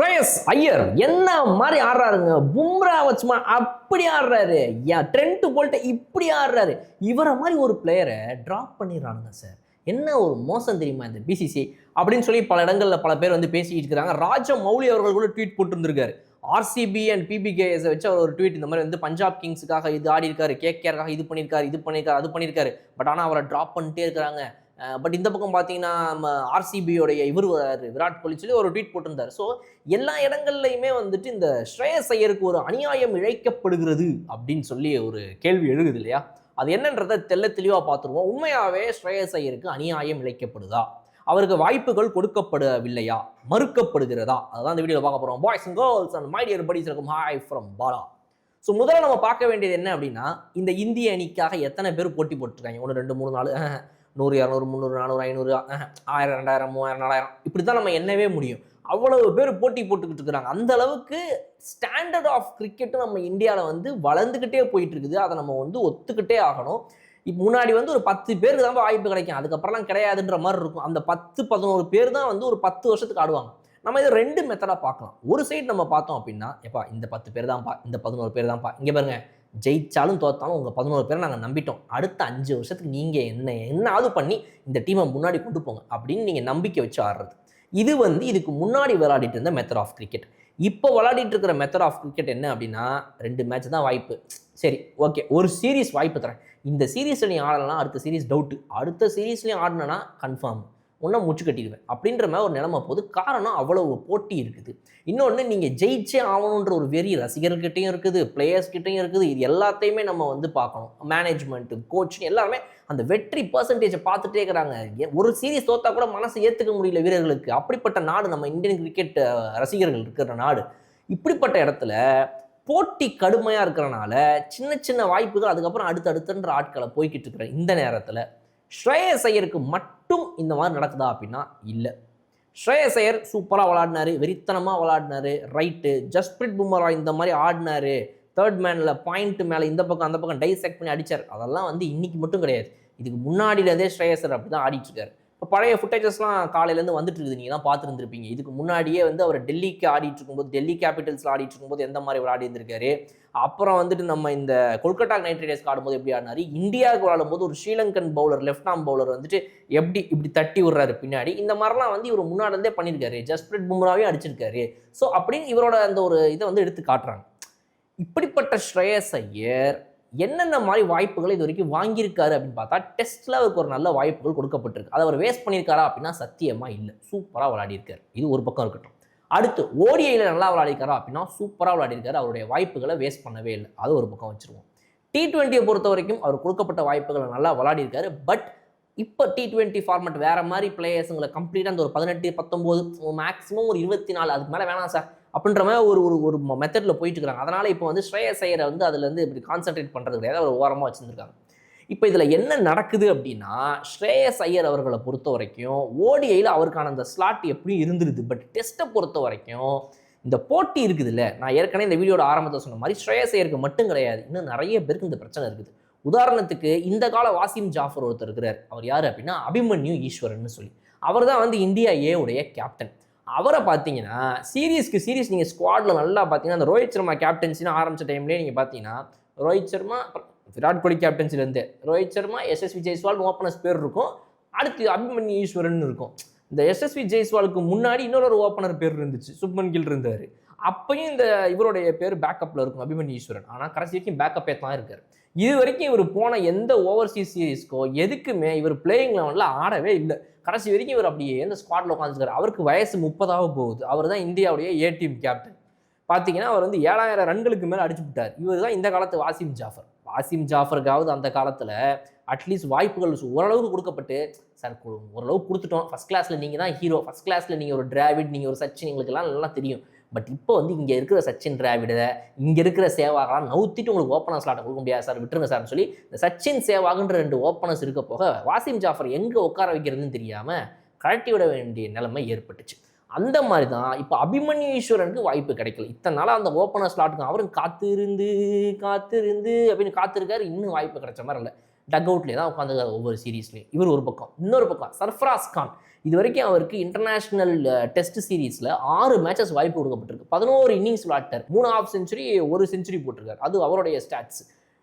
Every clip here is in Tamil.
ஸ்ரேயஸ் ஐயர் என்ன மாதிரி ஆடுறாருங்க. பும்ரா வச்சுமா அப்படி ஆடுறாரு. ட்ரெண்ட் போல்ட் இப்படி ஆடுறாரு. இவரை மாதிரி ஒரு பிளேயரை ட்ராப் பண்ணிடுறானுங்க சார். என்ன ஒரு மோசம் தெரியுமா இந்த பிசிசி அப்படின்னு சொல்லி பல இடங்களில் பல பேர் வந்து பேசிக்கிட்டு இருக்கிறாங்க. ராஜமௌலி அவர்கள் கூட ட்வீட் போட்டுருந்துருக்காரு. ஆர்சிபி அண்ட் பிபிகேஎஸ் வச்சு அவர் ஒரு ட்வீட் இந்த மாதிரி வந்து பஞ்சாப் கிங்ஸுக்காக இது ஆடி இருக்காரு, கேகேஆருக்காக இது பண்ணியிருக்காரு அது பண்ணியிருக்காரு. பட் ஆனால் அவரை ட்ராப் பண்ணிட்டே இருக்கிறாங்க. பட் இந்த பக்கம் பார்த்தீங்கன்னா நம்ம ஆர்சிபியோடைய இவர் விராட் கோலி சொல்லி ஒரு ட்வீட் போட்டிருந்தார். ஸோ எல்லா இடங்கள்லையுமே வந்துட்டு இந்த ஸ்ரேயஸ் ஐயருக்கு ஒரு அநியாயம் இழைக்கப்படுகிறது அப்படின்னு சொல்லி ஒரு கேள்வி எழுகுது இல்லையா? அது என்னன்றதை தெளிவாக பார்த்துருவோம். உண்மையாகவே ஸ்ரேயஸ் ஐயருக்கு அநியாயம் இழைக்கப்படுதா, அவருக்கு வாய்ப்புகள் கொடுக்கப்படவில்லையா, மறுக்கப்படுகிறதா, அதுதான் இந்த வீடியோவில் பார்க்க போகிறோம். Boys and girls and my dear buddies இருக்கும் ஹாய் ஃப்ரம் பாலா. ஸோ முதல்ல நம்ம பார்க்க வேண்டியது என்ன அப்படின்னா, இந்த இந்திய அணிக்காக எத்தனை பேர் போட்டி போட்டிருக்காங்க? 1 2 3 4 100 200 300 400 500 1000 2000 3000 4000 இப்படி தான் நம்ம எண்ணவே முடியும். அவ்வளவு பேர் போட்டி போட்டுக்கிட்டு இருக்கிறாங்க. அந்த அளவுக்கு ஸ்டாண்டர்ட் ஆஃப் கிரிக்கெட்டும் நம்ம இந்தியாவில் வந்து வளர்ந்துக்கிட்டே போயிட்டு இருக்குது. அதை நம்ம வந்து ஒத்துக்கிட்டே ஆகணும். இப்போ முன்னாடி வந்து ஒரு 10 பேருக்கு தான் வாய்ப்பு கிடைக்கும், அதுக்கப்புறம்லாம் கிடையாதுன்ற மாதிரி இருக்கும். அந்த 10 11 பேர் தான் வந்து ஒரு 10 வருஷத்துக்கு ஆடுவாங்க. நம்ம இதை 2 மெத்தடாக பார்க்கலாம். ஒரு சைடு நம்ம பார்த்தோம் அப்படின்னா, எப்பா இந்த 10 பேர் தான்ப்பா, இந்த 11 பேர் தான்ப்பா, இங்கே பாருங்க ஜெயிச்சாலும் தோத்தாலும் உங்கள் 11 பேரை நாங்கள் நம்பிட்டோம், அடுத்த 5 வருஷத்துக்கு நீங்கள் என்னாவது பண்ணி இந்த டீமை முன்னாடி கொண்டு போங்க அப்படின்னு நீங்கள் நம்பிக்கை வச்சு ஆடுறது. இது வந்து இதுக்கு முன்னாடி விளையாடிட்டு இருந்த மெத்தட் ஆஃப் கிரிக்கெட். இப்போ விளையாடிட்டு இருக்கிற மெத்தட் ஆஃப் கிரிக்கெட் என்ன அப்படின்னா, 2 மேட்ச் தான் வாய்ப்பு, சரி ஓகே ஒரு சீரீஸ் வாய்ப்பு தரேன், இந்த சீரீஸில் நீ ஆடலாம், அடுத்த சீரீஸ் டவுட்டு, அடுத்த சீரீஸ்லேயும் ஆடினா கன்ஃபார்ம் ஒன்றா முச்சு கட்டிடுவேன் அப்படின்ற மாதிரி ஒரு நிலைமை போகுது. காரணம் அவ்வளவு போட்டி இருக்குது. இன்னொன்று, நீங்கள் ஜெயிச்சே ஆகணுன்ற ஒரு வெறி ரசிகர்கிட்டையும் இருக்குது, பிளேயர்ஸ்கிட்டையும் இருக்குது. இது எல்லாத்தையுமே நம்ம வந்து பார்க்கணும். மேனேஜ்மெண்ட்டு, கோச் எல்லாருமே அந்த வெற்றி பர்சன்டேஜை பார்த்துட்டே இருக்கிறாங்க. ஒரு சீரீஸ் தோத்தா கூட மனசு ஏற்றுக்க முடியல வீரர்களுக்கு. அப்படிப்பட்ட நாடு நம்ம இந்தியன் கிரிக்கெட் ரசிகர்கள் இருக்கிற நாடு. இப்படிப்பட்ட இடத்துல போட்டி கடுமையாக இருக்கிறனால சின்ன சின்ன வாய்ப்புகள் அதுக்கப்புறம் அடுத்தடுத்துன்ற ஆட்களை போய்கிட்டு இருக்கிற இந்த நேரத்தில் ஸ்ரேயஸ் ஐயருக்கு மட்டும் இந்த மாதிரி நடக்குதா அப்படின்னா இல்லை. ஸ்ரேயஸ் ஐயர் சூப்பராக விளாடினாரு, வெறித்தனமாக விளாடினாரு, ரைட்டு. ஜஸ்பிரிட் பும்ரா இந்த மாதிரி ஆடினாரு, தேர்ட் மேனில் பாயிண்ட் மேலே இந்த பக்கம் அந்த பக்கம் டைசெக்ட் பண்ணி அடித்தார். அதெல்லாம் வந்து இன்னைக்கு மட்டும் கிடையாது, இதுக்கு முன்னாடியிலேருந்தே ஸ்ரேயஸ் ஐயர் அப்படி தான் ஆடிட்டுருக்காரு. இப்போ பழைய ஃபுட்டேஜஸ்லாம் காலையிலேருந்து வந்துட்டு இருக்குது, நீங்கள் தான் பார்த்துருந்துருப்பீங்க. இதுக்கு முன்னாடியே வந்து அவர் டெல்லிக்கு ஆடிட்டு இருக்கும்போது, டெல்லி கேபிட்டல்ஸில் ஆடிட்டு இருக்கும்போது எந்த மாதிரி விளையாடி இருந்திருக்காரு, அப்புறம் வந்துட்டு நம்ம இந்த கொல்கட்டா நைட் ரைடர்ஸ்க்கு ஆடும்போது எப்படி ஆடினாரு, இந்தியாவுக்கு விளையாடும்போது ஒரு Sri Lankan bowler left arm bowler வந்துட்டு எப்படி இப்படி தட்டி விடுறாரு பின்னாடி, இந்த மாதிரிலாம் வந்து இவர் முன்னாடிருந்தே பண்ணியிருக்காரு. ஜஸ்பிரிட் பும்ராவையும் அடிச்சிருக்காரு. ஸோ அப்படின்னு இவரோட அந்த ஒரு இதை வந்து எடுத்து காட்டுறாங்க. இப்படிப்பட்ட ஸ்ரேயஸ் ஐயர் என்னென்ன மாதிரி வாய்ப்புகளை இது வரைக்கும் வாங்கியிருக்காரு அப்படின்னு பார்த்தா, டெஸ்ட்டில் அவருக்கு ஒரு நல்ல வாய்ப்புகள் கொடுக்கப்பட்டிருக்கு. அதை அவர் வேஸ்ட் பண்ணியிருக்காரா அப்படின்னா சத்தியமாக இல்லை. சூப்பராக விளையாடிருக்காரு, இது ஒரு பக்கம் இருக்கட்டும். அடுத்து ஓடிஐயில் நல்லா விளையாடிருக்காரா அப்படின்னா சூப்பராக விளையாடிருக்காரு, அவருடைய வாய்ப்புகளை வேஸ்ட் பண்ணவே இல்லை, அது ஒரு பக்கம் வச்சுருவோம். T20 பொறுத்த வரைக்கும் அவர் கொடுக்கப்பட்ட வாய்ப்புகளை நல்லா விளையாடிருக்காரு. பட் இப்போ T20 ஃபார்மேட் வேறு மாதிரி பிளேயர்ஸுங்களை கம்ப்ளீட்டாக அந்த ஒரு 18 19 மேக்ஸிமம் ஒரு 24 அதுக்கு மேலே வேணாம் சார் அப்படின்ற மாதிரி ஒரு மெத்தடில் போயிட்டு இருக்காங்க. அதனால் இப்போ வந்து ஸ்ரேயஸ் ஐயரை வந்து அதுலேருந்து இப்படி கான்சென்ட்ரேட் பண்ணுறது கிடையாது, அவர் ஓரமாக வச்சுருந்துருக்காங்க. இப்போ இதில் என்ன நடக்குது அப்படின்னா, ஸ்ரேயஸ் ஐயர் அவர்களை பொறுத்த வரைக்கும் ஓடிஐயில் அவருக்கான அந்த ஸ்லாட் எப்படியும் இருந்துருது. பட் டெஸ்ட்டை பொறுத்த வரைக்கும் இந்த போட்டி இருக்குது இல்லை, நான் ஏற்கனவே இந்த வீடியோட ஆரம்பத்தில் சொன்ன மாதிரி ஸ்ரேயஸ் ஐயருக்கு மட்டும் கிடையாது, இன்னும் நிறைய பேருக்கு இந்த பிரச்சனை இருக்குது. உதாரணத்துக்கு இந்த கால வாசிம் ஜாஃபர் ஒருத்தர் இருக்கிறார். அவர் யார் அப்படின்னா அபிமன்யு ஈஸ்வரன் சொல்லி, அவர் தான் வந்து இந்தியா ஏ உடைய கேப்டன். அவரை பார்த்தீங்கன்னா சீரீஸ் நீங்கள் ஸ்குவாடில் நல்லா பார்த்தீங்கன்னா, அந்த ரோஹித் சர்மா கேப்டன்சின்னு ஆரம்பித்த டைம்லேயே நீங்கள் பார்த்தீங்கன்னா ரோஹித் சர்மா, விராட் கோலி கேப்டன்சிலேருந்து ரோஹித் சர்மா, எஸ்எஸ்வி ஜெய்ஸ்வால் ஓப்பனர்ஸ் பேர் இருக்கும், அடுத்து அபிமன்யு ஈஸ்வரன் இருக்கும். இந்த எஸ்எஸ்வி ஜெய்ஸ்வாலுக்கு முன்னாடி இன்னொரு ஓப்பனர் பேர் இருந்துச்சு, சுப்மன் கில் இருந்தார். அப்பயும் இந்த இவருடைய பேர் பேக்கப்பில் இருக்கும் அபிமன்யு ஈஸ்வரன். ஆனால் கடைசி வரைக்கும் பேக்கப்பே தான் இருக்கார். இது வரைக்கும் இவர் போன எந்த ஓவர்சீஸ் சீரீஸ்க்கோ எதுக்குமே இவர் பிளேயிங் லெவனில் ஆடவே இல்லை. கடைசி வரைக்கும் இவர் அப்படியே எந்த ஸ்குவாடில் உட்காந்துருக்காரு. அவருக்கு வயசு 30 போகுது. அவர் தான் இந்தியாவுடைய ஏ டீம் கேப்டன். பார்த்தீங்கன்னா அவர் வந்து 7000 ரன்களுக்கு மேலே அடிச்சு விட்டார். இவர் தான் இந்த காலத்து வாசிம் ஜாஃபர். வாசிம் ஜாஃபருக்காவது அந்த காலத்தில் அட்லீஸ்ட் வாய்ப்புகள் ஓரளவுக்கு கொடுக்கப்பட்டு, சார் ஓரளவுக்கு கொடுத்துட்டோம், ஃபஸ்ட் கிளாஸில் நீங்கள் தான் ஹீரோ, ஃபஸ்ட் கிளாஸில் நீங்கள் ஒரு டிராவிட், நீங்கள் ஒரு சச்சின், எங்களுக்கெல்லாம் நல்லா தெரியும். பட் இப்போ வந்து இங்கே இருக்கிற சச்சின் டிராவிடை, இங்கே இருக்கிற சேவாகலாம் நவுத்திட்டு உங்களுக்கு ஓப்பனர் ஸ்லாட்டை கொடுக்க முடியாது சார், விட்டுருங்க சார்னு சொல்லி இந்த சச்சின் சேவாகுன்ற 2 ஓப்பனர்ஸ் இருக்க போக வாசிம் ஜாஃபர் எங்கே உட்கார வைக்கிறதுன்னு தெரியாமல் கழட்டி விட வேண்டிய நிலைமை ஏற்பட்டுச்சு. அந்த மாதிரி தான் இப்போ அபிமன்யு ஈஸ்வரனுக்கு வாய்ப்பு கிடைக்கல. இத்தனை நாளாக அந்த ஓப்பனர் ஸ்லாட்டுக்கு அவரும் காத்திருந்து அப்படின்னு காத்திருக்காரு, இன்னும் வாய்ப்பு கிடைச்ச மாதிரி இல்லை. டக் அவுட்லேயே தான் உட்காந்துருக்காரு ஒவ்வொரு சீரீஸ்லையும். இவர் ஒரு பக்கம். இன்னொரு பக்கம் சர்ஃப்ராஸ் கான், இது வரைக்கும் அவருக்கு இன்டர்நேஷனல் டெஸ்ட் சீரீஸில் 6 மேட்சஸ் வாய்ப்பு கொடுக்கப்பட்டிருக்கு. 11 இன்னிங்ஸ் விளாட்டார், 3 ஹாஃப் செஞ்சுரி, 1 செஞ்சுரி போட்டிருக்காரு. அது அவருடைய ஸ்டாட்ஸ்.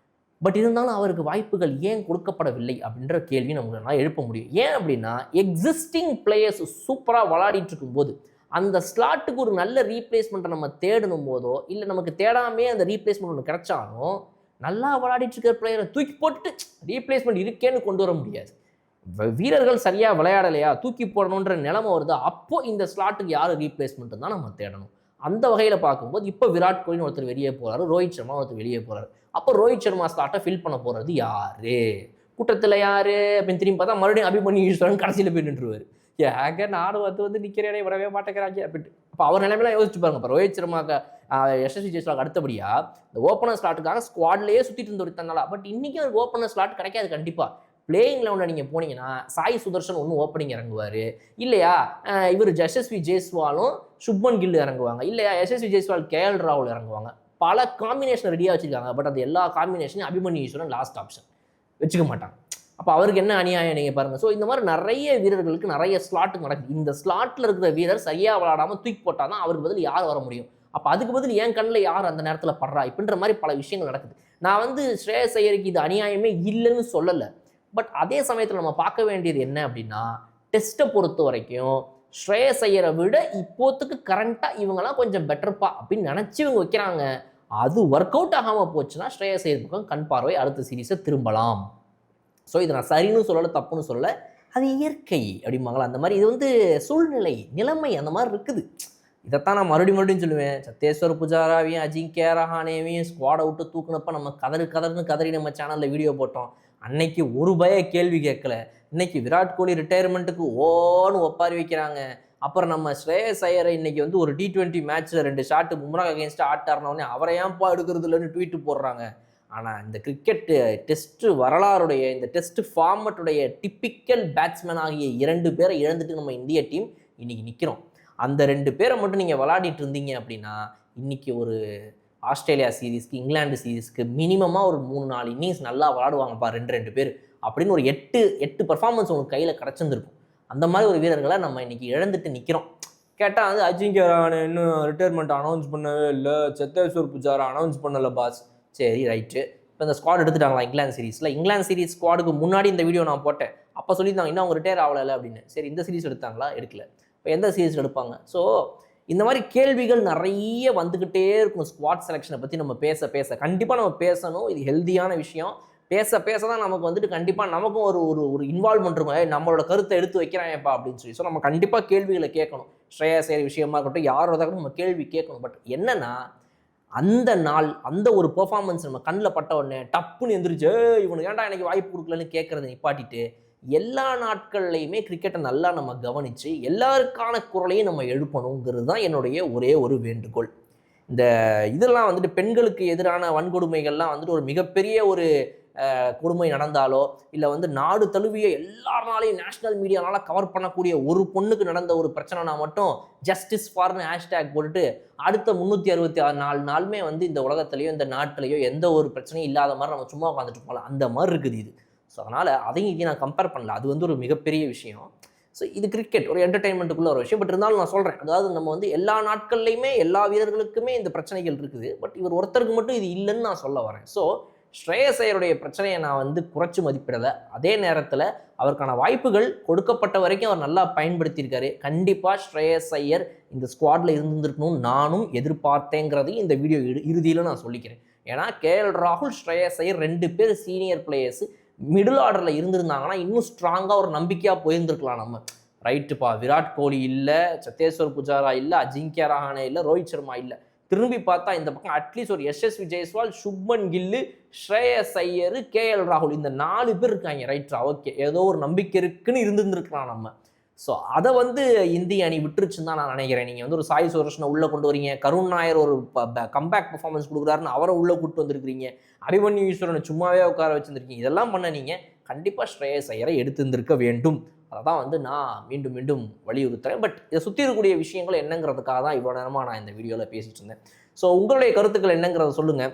பட் இருந்தாலும் அவருக்கு வாய்ப்புகள் ஏன் கொடுக்கப்படவில்லை அப்படின்ற கேள்வி நம்மளால எழுப்ப முடியும். ஏன் அப்படின்னா எக்ஸிஸ்டிங் பிளேயர்ஸ் சூப்பராக விளையாடிட்டு இருக்கும்போது அந்த ஸ்லாட்டுக்கு ஒரு நல்ல ரீப்ளேஸ்மெண்ட்டை நம்ம தேடணும் போதோ, இல்லை நமக்கு தேடாமே அந்த ரீப்ளேஸ்மெண்ட் ஒன்று கிடைச்சாலும் நல்லா விளையாடிட்டு இருக்கிற பிளேயரை தூக்கி போட்டுட்டு ரீப்ளேஸ்மெண்ட் இருக்கேன்னு கொண்டு வர முடியாது. வீரர்கள் சரியாக விளையாடலையா, தூக்கி போடணுன்ற நிலைமை வருது, அப்போது இந்த ஸ்லாட்டுக்கு யார் ரீப்ளேஸ்மெண்ட் தான் நம்ம தேடணும். அந்த வகையில் பார்க்கும்போது இப்போ விராட் கோலின்னு ஒருத்தர் வெளியே போகிறாரு, ரோஹித் சர்மா ஒருத்தர் வெளியே போகிறாரு. அப்போ ரோஹித் சர்மா ஸ்லாட்டை ஃபில் பண்ண போகிறது யார்? கூட்டத்தில் யார் அப்படின்னு திரும்பி பார்த்தா மறுபடியும் அபிமன்யு ஈஸ்வரன் கடைசியில் போய் நின்றுவார். ஏங்க நானும் வந்து நிற்கிறேனே, வரவே மாட்டேங்கிறாங்க அப்படின்ட்டு. அப்போ அவர் நிலைமையெல்லாம் யோசிச்சு பாருங்க. இப்போ ரோஹித் சர்மாக்கு யசஸ்வி ஜெய்ஸ்வாலுக்கு அடுத்தபடியாக இந்த ஓப்பனர் ஸ்லாட்டுக்காக ஸ்குவாட்லேயே சுற்றிட்டு இருந்து ஒருத்தனால. பட் இன்றைக்கி அவருக்கு ஓப்பனர் ஸ்லாட் கிடைக்காது கண்டிப்பாக. பிளேயிங் லெவனில் நீங்கள் போனீங்கன்னா சாய் சுதர்ஷன் ஒன்றும் ஓப்பனிங் இறங்குவார், இல்லையா இவர் யசஸ்வி ஜெய்ஸ்வாலும் சுப்மன் கில் இறங்குவாங்க, இல்லையா யசஸ்வி ஜெய்ஸ்வால் KL ராகுல் இறங்குவாங்க. பல காம்பினேஷன் ரெடியாக வச்சுருக்காங்க. பட் அது எல்லா காம்பினேஷனையும் அபிமன்யு ஈஸ்வரன் லாஸ்ட் ஆப்ஷன் வச்சுக்க மாட்டாங்க. அப்போ அவருக்கு என்ன அநியாயம் நீங்கள் பாருங்கள். ஸோ இந்த மாதிரி நிறைய வீரர்களுக்கு நிறைய ஸ்லாட்டு நடக்குது. இந்த ஸ்லாட்டில் இருக்கிற வீரர் சரியாக விளையாடாமல் தூக்கி போட்டால் தான் அவருக்கு பதில் யார் வர முடியும். அப்போ அதுக்கு பதில் என் கண்ணில் யார் அந்த நேரத்தில் படுறா இப்படின்ற மாதிரி பல விஷயங்கள் நடக்குது. நான் வந்து ஸ்ரேயஸ் ஐயருக்கு இது அநியாயமே இல்லைன்னு சொல்லலை. பட் அதே சமயத்தில் நம்ம பார்க்க வேண்டியது என்ன அப்படின்னா, டெஸ்ட்டை பொறுத்த வரைக்கும் ஸ்ரேயஸ் ஐயரை விட இப்போத்துக்கு கரண்ட்டாக இவங்கெல்லாம் கொஞ்சம் பெட்டர்ப்பா அப்படின்னு நினச்சி இவங்க வைக்கிறாங்க. அது ஒர்க் அவுட் ஆகாமல் போச்சுன்னா ஸ்ரேயஸ் ஐயர் பக்கம் கண் பார்வை அடுத்த சீரீஸை திரும்பலாம். ஸோ இதை நான் சரின்னு சொல்லலை, தப்புன்னு சொல்லலை, அது இயற்கை அப்படிம்பாங்களா அந்த மாதிரி. இது வந்து சூழ்நிலை, நிலைமை அந்த மாதிரி இருக்குது. இதைத்தான் நான் மறுபடியும் சொல்லுவேன். சத்தேஸ்வர் புஜாராவையும் அஜிங்கியா ரஹானேவையும் ஸ்குவாடை விட்டு தூக்குனப்ப நம்ம கதறுன்னு கதறி நம்ம சேனலில் வீடியோ போட்டோம். அன்னைக்கு ஒரு கேள்வி கேட்கல. இன்னைக்கு விராட் கோலி ரிட்டையர்மெண்ட்டுக்கு ஓன்னு ஒப்பாரி வைக்கிறாங்க. அப்புறம் நம்ம ஸ்ரேயஸ் ஐயரை இன்னைக்கு வந்து ஒரு T20 மேட்ச்சில் 2 ஷாட்டு பும்ரா அகேன்ஸ்டாக ஆட்டாருனோடனே அவரை ஏன்ப்பா எடுக்கிறது இல்லைன்னு ட்வீட்டு போடுறாங்க. ஆனால் இந்த கிரிக்கெட்டு டெஸ்ட்டு வரலாறுடைய இந்த டெஸ்ட் ஃபார்மட்டுடைய டிப்பிக்கல் பேட்ஸ்மேன் ஆகிய 2 பேரை இழந்துட்டு நம்ம இந்திய டீம் இன்றைக்கி நிற்கிறோம். அந்த 2 பேரை மட்டும் நீங்கள் விளையாடிட்டு இருந்தீங்க அப்படின்னா இன்றைக்கி ஒரு ஆஸ்திரேலியா சீரீஸ்க்கு, இங்கிலாந்து சீரீஸ்க்கு மினிமமாக ஒரு 3-4 இன்னிங்ஸ் நல்லா விளையாடுவாங்கப்பா 2 பேர் அப்படின்னு ஒரு 8 பர்ஃபார்மன்ஸ் உங்களுக்கு கையில் கிடச்சிருந்துருக்கும். அந்த மாதிரி ஒரு வீரர்களை நம்ம இன்றைக்கி இழந்துட்டு நிற்கிறோம். கேட்டால் வந்து அஜிங்கியா ரஹானே இன்னும் ரிட்டையர்மெண்ட் அனௌன்ஸ் பண்ணவே இல்லை, சத்தேஸ்வர் புஜாரா அனௌன்ஸ் பண்ணலை பாஸ். சரி ரைட்டு. இப்போ இந்த ஸ்குவாட் எடுத்துட்டாங்களா இங்கிலாந்து சீரீஸில்? இங்கிலாந்து சீரீஸ் ஸ்குவாடுக்கு முன்னாடி இந்த வீடியோ நான் போட்டேன். அப்போ சொல்லியிருந்தாங்க இன்னும் அவங்க ரிட்டையர் ஆகலை அப்படின்னு. சரி, இந்த சீரீஸ் எடுத்தாங்களா? எடுக்கல. இப்போ எந்த சீரீஸ் எடுப்பாங்க? ஸோ இந்த மாதிரி கேள்விகள் நிறைய வந்துக்கிட்டே இருக்கும். ஸ்குவாட் செலெக்ஷனை பற்றி நம்ம பேச கண்டிப்பாக நம்ம பேசணும். இது ஹெல்தியான விஷயம். பேச தான் நமக்கு வந்துட்டு கண்டிப்பாக நமக்கும் ஒரு இன்வால்வ்மெண்ட் இருக்கும். நம்மளோட கருத்தை எடுத்து வைக்கிறாங்கப்பா அப்படின்னு சொல்லி. ஸோ நம்ம கண்டிப்பாக கேள்விகளை கேட்கணும். ஸ்ரேயஸ் ஐயர் விஷயமா இருக்கட்டும், யாரோட நம்ம கேள்வி கேட்கணும். பட் என்னன்னா அந்த நாள் அந்த ஒரு பெர்ஃபார்மன்ஸ் நம்ம கண்ணில் பட்ட உடனே டப்புன்னு எந்திரிச்சு இவனுக்கு ஏன்டா எனக்கு வாய்ப்பு கொடுக்கலன்னு கேட்கறத நிப்பாட்டிட்டு எல்லா நாட்கள்லையுமே கிரிக்கெட்டை நல்லா நம்ம கவனித்து எல்லாருக்கான குரலையும் நம்ம எழுப்பணுங்கிறது தான் என்னுடைய ஒரே ஒரு வேண்டுகோள். இந்த இதெல்லாம் வந்துட்டு பெண்களுக்கு எதிரான வன்கொடுமைகள்லாம் வந்துட்டு ஒரு மிகப்பெரிய ஒரு கொடுமை நடந்தாலோ, இல்லை வந்து நாடு தழுவிய எல்லாருனாலையும் நேஷனல் மீடியானால கவர் பண்ணக்கூடிய ஒரு பொண்ணுக்கு நடந்த ஒரு பிரச்சனைனா மட்டும் ஜஸ்டிஸ் ஃபார்னு ஹேஷ்டேக் போட்டுட்டு அடுத்த 366 நாளுமே வந்து இந்த உலகத்துலையோ இந்த நாட்டிலையோ எந்த ஒரு பிரச்சனையும் இல்லாத மாதிரி நம்ம சும்மா உட்காந்துட்டு போகலாம். அந்த மாதிரி இருக்குது இது. ஸோ அதனால் அதையும் இங்கே நான் கம்பேர் பண்ணல. அது வந்து ஒரு மிகப்பெரிய விஷயம். ஸோ இது கிரிக்கெட் ஒரு என்டர்டெயின்மெண்ட்டுக்குள்ள ஒரு விஷயம். பட் இருந்தாலும் நான் சொல்கிறேன், அதாவது நம்ம வந்து எல்லா நாட்கள்லையுமே எல்லா வீரர்களுக்குமே இந்த பிரச்சனைகள் இருக்குது. பட் இவர் ஒருத்தருக்கு மட்டும் இது இல்லைன்னு நான் சொல்ல வரேன். ஸோ ஸ்ரேயஸ் ஐயருடைய பிரச்சனையை நான் வந்து குறைச்சி மதிப்பிடலை. அதே நேரத்தில் அவருக்கான வாய்ப்புகள் கொடுக்கப்பட்ட வரைக்கும் அவர் நல்லா பயன்படுத்தியிருக்காரு. கண்டிப்பாக ஸ்ரேயஸ் ஐயர் இந்த ஸ்குவாடில் இருந்திருக்கணும்னு நானும் எதிர்பார்த்தேங்கிறதையும் இந்த வீடியோ இறுதியில் நான் சொல்லிக்கிறேன். ஏன்னா KL ராகுல், ஸ்ரேயஸ் ஐயர் 2 பேர் சீனியர் பிளேயர்ஸ் மிடில் ஆர்டரில் இருந்திருந்தாங்கன்னா இன்னும் ஸ்ட்ராங்காக ஒரு நம்பிக்கையாக போயிருந்துருக்கலாம். நம்ம ரைட்டுப்பா, விராட் கோலி இல்லை, சத்தேஸ்வர் புஜாரா இல்லை, அஜிங்கியா ரஹானே இல்லை, ரோஹித் சர்மா இல்லை, திரும்பி பார்த்தா இந்த பக்கம் அட்லீஸ்ட் ஒரு யசஸ்வி ஜெய்ஸ்வால், சுப்மன் கில்லு, ஸ்ரேயஸ் ஐயர், KL ராகுல், இந்த 4 பேர் இருக்காங்க. ரைட்ரா, ஓகே, ஏதோ ஒரு நம்பிக்கை இருக்குன்னு இருந்துருக்கலாம் நம்ம. ஸோ அதை வந்து இந்திய அணி விட்டுருச்சுன்னு தான் நான் நினைக்கிறேன். நீங்கள் வந்து ஒரு சாய் சுதர்ஷனை உள்ளே கொண்டு வரீங்க, கருண் நாயர் ஒரு கம்பேக் பர்ஃபார்மன்ஸ் கொடுக்குறாருன்னு அவரை உள்ளே கூப்பிட்டு வந்திருக்கிறீங்க, அபிமன்யு ஈஸ்வரனை சும்மாவே உட்கார வச்சுருந்துருக்கீங்க. இதெல்லாம் பண்ண நீங்கள் கண்டிப்பாக ஸ்ரேயஸ் ஐயரை எடுத்துருந்துருக்க வேண்டும். அதை தான் வந்து நான் மீண்டும் வலியுறுத்துறேன். பட் இதை சுற்றி இருக்கக்கூடிய விஷயங்கள் என்னங்கிறதுக்காக தான் இவ்வளோ நேரமாக நான் இந்த வீடியோவில் பேசிகிட்டு இருந்தேன். ஸோ உங்களுடைய கருத்துக்கள் என்னங்கிறத சொல்லுங்கள்.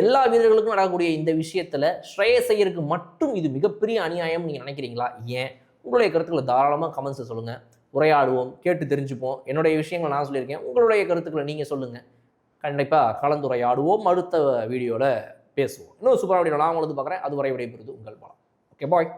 எல்லா வீரர்களுக்கும் நடக்கக்கூடிய இந்த விஷயத்தில் ஸ்ரேயஸ் ஐயருக்கு மட்டும் இது மிகப்பெரிய அநியாயம் நீங்கள் நினைக்கிறீங்களா? ஏன் உங்களுடைய கருத்துக்களை தாராளமாக கமெண்ட்ஸை சொல்லுங்கள், உரையாடுவோம், கேட்டு தெரிஞ்சுப்போம். என்னுடைய விஷயங்களை நான் சொல்லியிருக்கேன், உங்களுடைய கருத்துக்களை நீங்கள் சொல்லுங்கள். கண்டிப்பாக கலந்துரையாடுவோம், அடுத்த வீடியோவில் பேசுவோம். இன்னும் சூப்பராக வீடியோ நான் உங்களுக்கு பார்க்குறேன். அதுவரை விடைபெறுது உங்கள் பாலம். Okay bye.